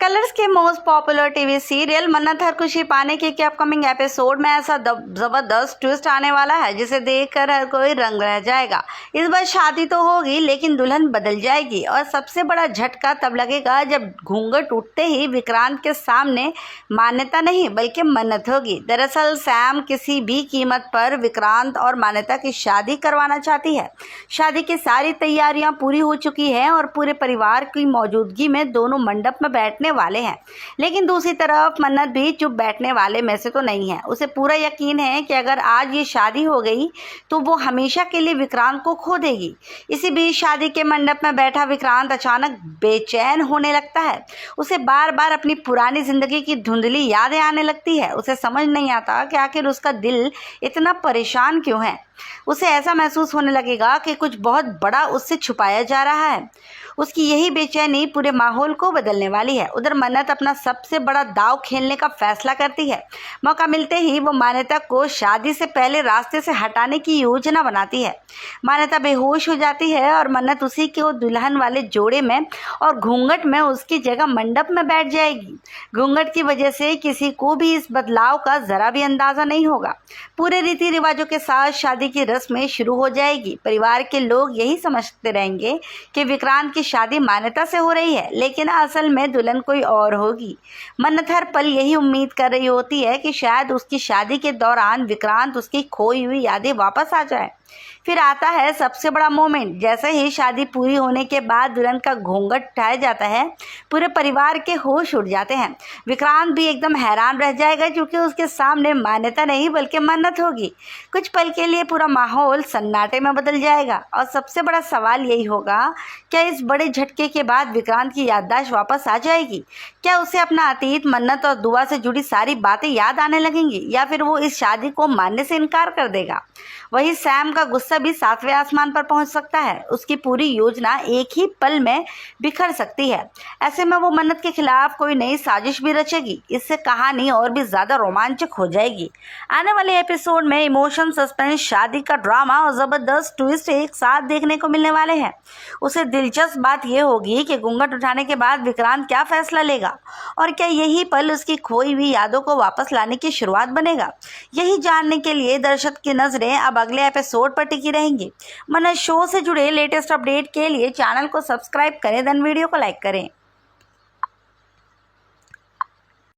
Colours के most popular TV serial मन्नत हर खुशी पाने के अपकमिंग एपिसोड में ऐसा जबरदस्त ट्विस्ट आने वाला है जिसे देखकर हर कोई रंग रह जाएगा। इस बार शादी तो होगी लेकिन दुल्हन बदल जाएगी और सबसे बड़ा झटका तब लगेगा जब घूंघट उठते ही विक्रांत के सामने मान्यता नहीं बल्कि मन्नत होगी। दरअसल सैम किसी भी कीमत पर विक्रांत और मान्यता की शादी करवाना चाहती है। शादी की सारी तैयारियां पूरी हो चुकी है और पूरे परिवार की मौजूदगी में दोनों मंडप में बैठने वाले हैं। लेकिन दूसरी तरफ मन्नत भी चुप बैठने वाले में से तो नहीं है। उसे पूरा यकीन है कि अगर आज ये शादी हो गई तो वो हमेशा के लिए विक्रांत को खो देगी। इसी बीच शादी के मंडप में बैठा विक्रांत अचानक बेचैन होने लगता है। उसे बार बार अपनी पुरानी जिंदगी की धुंधली यादें आने लगती है। उसे समझ नहीं आता कि आखिर उसका दिल इतना परेशान क्यों है। उसे ऐसा महसूस होने लगेगा कि कुछ बहुत बड़ा उससे छुपाया जा रहा है। उसकी यही बेचैनी पूरे माहौल को बदलने वाली है। उधर मन्नत अपना सबसे बड़ा दांव खेलने का फैसला करती है। मौका मिलते ही वो मान्यता को शादी से पहले रास्ते से हटाने की योजना बनाती है। मान्यता बेहोश हो जाती है और मन्नत उसी के दुल्हन वाले जोड़े में और घूंघट में उसकी जगह मंडप में बैठ जाएगी। घूंघट की वजह से किसी को भी इस बदलाव का जरा भी अंदाजा नहीं होगा। पूरे रीति रिवाजों के साथ शादी की रस्में शुरू हो जाएगी। परिवार के लोग यही समझते रहेंगे कि विक्रांत की शादी मान्यता से हो रही है, लेकिन असल में दुल्हन कोई और होगी। मन्नत हर पल यही उम्मीद कर रही होती है कि शायद उसकी शादी के दौरान विक्रांत उसकी खोई हुई यादें वापस आ जाए। फिर आता है सबसे बड़ा मोमेंट। जैसे ही शादी पूरी होने के बाद दुल्हन का घूंघट उठाया जाता है, पूरे परिवार के होश उड़ जाते हैं। विक्रांत भी एकदम हैरान रह जाएगा क्योंकि उसके सामने मान्यता नहीं बल्कि मन्नत होगी। कुछ पल के लिए पूरा माहौल सन्नाटे में बदल जाएगा और सबसे बड़ा सवाल यही होगा, क्या इस बड़े झटके के बाद विक्रांत की याददाश्त वापस आ जाएगी? क्या उसे अपना अतीत, मन्नत और दुआ से जुड़ी सारी बातें याद आने लगेंगी या फिर वो इस शादी को मानने से इनकार कर देगा? वही सैम का गुस्सा भी 7वें आसमान पर पहुंच सकता है। उसकी पूरी योजना एक ही पल में बिखर सकती है। ऐसे में वो मन्नत के खिलाफ कोई नई साजिश भी रचेगी। इससे कहानी और भी ज्यादा रोमांचक हो जाएगी। आने वाले एपिसोड में इमोशन, सस्पेंस, शादी का ड्रामा और जबरदस्त ट्विस्ट एक साथ देखने को मिलने वाले हैं। उसे दिलचस्प बात यह होगी कि घूंघट उठाने के बाद विक्रांत क्या फैसला लेगा और क्या यही पल उसकी खोई हुई यादों को वापस लाने की शुरुआत बनेगा। यही जानने के लिए दर्शक की नजरें अब अगले एपिसोड पर टिकी रहेंगी। मन्नत शो से जुड़े लेटेस्ट अपडेट के लिए चैनल को सब्सक्राइब करें, देन वीडियो को लाइक करें।